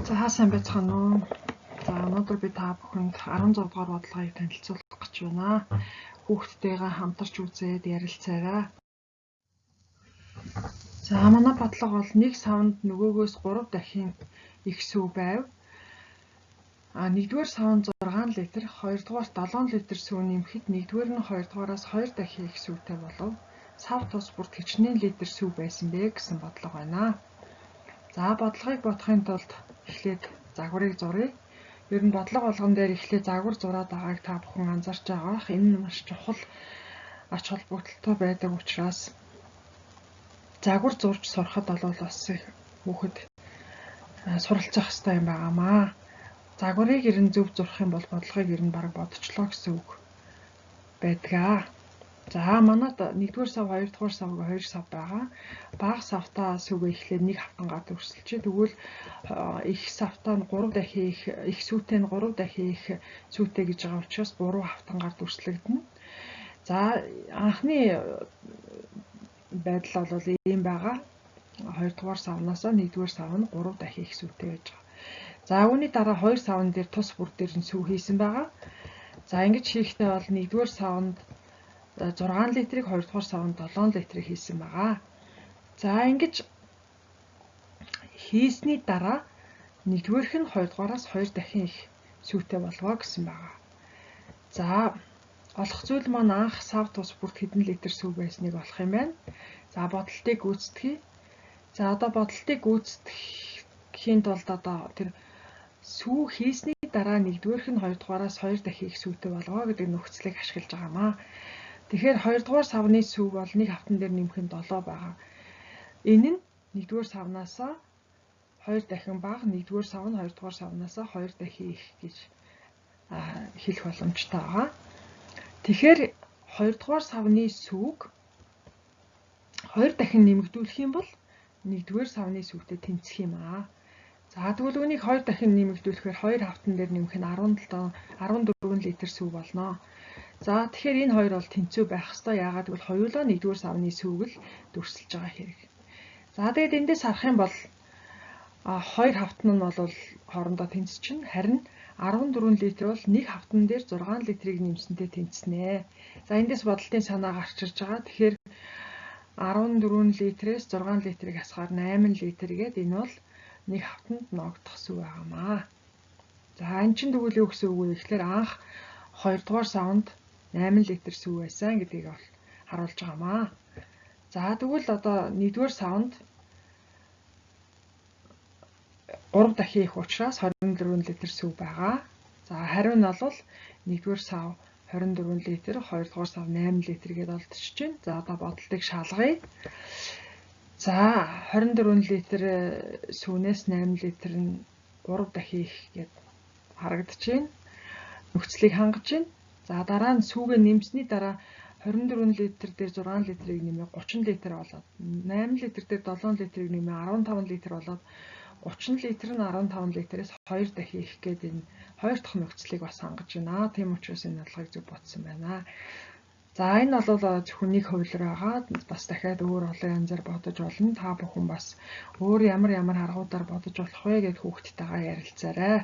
За сайн байцгаана уу. За өнөөдөр би та бүхэнд 16 дугаар бодлогыг танилцуулах гэж байна. Хүүхдтэйгээ хамтарч үзээд ярилцаарай. За манай бодлого бол нэг савнд нөгөөгөөс 3 дахин их сүв байв. Нэгдүгээр савнд 6 литр, хоёрдугаарт 7 литр сүв нэмэхэд нэгдүгээр нь хоёрдугаараас 2 дахин их сүвтэй болов. Сав тус бүрт хичнээн литр сүв байсан бэ гэсэн бодлого байна. За бодлогыг бодохын тулд эхлээд загварыг зуръя. Ер нь бодлого болгон дээр эхлээд загвар зураад байгааг та бүхэн анзаарч байгаах. Энэ нь маш чухал ач холбогдолтой байдаг учраас загвар зурж сурахад бол бас хүүхэд суралцах хэрэгтэй юм байгаамаа. Загварыг ер нь зөв зурах юм бол бодлогыг ер нь бараг бодчихлоо гэсэн үг байдгаа. За манайд 1-р сав, 2-р сав, 2 сав байгаа. Бага савтаа сүгээ эхлээд 1 хавтангаар төгсөлчээ. Тэгвэл их савтаа 3 дахин их сүүтэй нь 3 дахин их сүүтэй гэж байгаа учраас 3 хавтангаар дүрслэгдэнэ. За анхны байдал бол ийм байгаа. 2-р савнаас 1-р сав нь 3 дахин их сүүтэй байж байгаа. За үүний дараа 2 савн дээр тус бүр дээр нь сүв хийсэн байгаа. За ингэж хийхдээ бол 1-р савнд 6 литрийг 2-р савнд 7 литрийг хийсэн байгаа. За ингэж хийсний дараа 1-р нь 2-р-аас 2 дахин их сүүтэй болвоо гэсэн байгаа. За олох зүйл маань анх сав тус бүрт хэдэн литр сүв байсныг олох юм байна. За бодолтыг гүйцэтгэе. За одоо бодолтыг гүйцэтгэхийн тулд одоо тэр сүү хийсний дараа 1-р нь 2-р-аас 2 дахин их сүүтэй болвоо гэдэг нөхцөлийг ашиглаж байгаамаа. Тэгэхээр 2-р савны сүв бол 1 хавтан дээр нэмэх нь 7 байгаа. Энэ нь 1-р савнаас 2 дахин бага, 1-р сав нь 2-р савнаас 2 дахин их гэж хэлэх боломжтой байгаа. Тэгэхээр 2-р савны сүвг 2 дахин нэмэгдүүлэх юм бол 1-р савны сүвтэй тэнцэх юм аа. За тэгвэл үүнийг 2 дахин нэмэгдүүлэхээр 2 хавтан дээр нэмэх нь 14 литр сүв болно. За тэгэхээр энэ хоёр бол тэнцүү байх ёстой. Яагаад гэвэл хоёулаа 1-р савны сүвг л дүрсэлж байгаа хэрэг. За тэгээд эндээс харах юм бол 2 хавтан нь бол хоорондоо тэнцчихнэ. Харин 14 литр бол 1 хавтан дээр 6 литрийг нэмсэнтэй тэнцэнэ. За эндээс бодлтын санаа гарч ирж байгаа. Тэгэхээр 14 литрээс 6 литрийг асгаар 8 литр гээд энэ бол 1 хавтанд ногдох сүв байгаамаа. За энэ чинь тэгвэл юу гэсэн үг вэ? Тэгэхээр анх 2-р савнд 8 литр сүв байсан гэдгийг бол харуулж байгаамаа. За тэгвэл одоо 1-р савнд 3 дахин их учраас 24 литр сүв байгаа. За хариу нь бол 1-р сав 24 литр, 2-р сав 8 литр гэдээ олдчихж байна. За одоо бодолтыг шалгая. За 24 литр сүүнээс 8 литр нь 3 дахин их гэд харагдаж байна. Нөхцөлийг хангаж байна. За дараа нь сүүгээ нэмсний дараа 24 литр дээр 6 литрийг нэмээ 30 литр болоод 8 литр дээр 7 литрийг нэмээ 15 литр болоод 30 литр нь 15 литрээс 2 дахин их гээд энэ хоёр дахь нөхцөлийг бас хангаж байна. Тийм учраас энэ бодлогыг зөв бодсон байна. За энэ бол зөвхөн нэг хувилар байгаа. Бас дахиад өөр олон янзаар бодож болно. Та бүхэн бас өөр ямар аргуудаар бодож болох вэ гэд хүүхдтэйгээ ярилцаарай.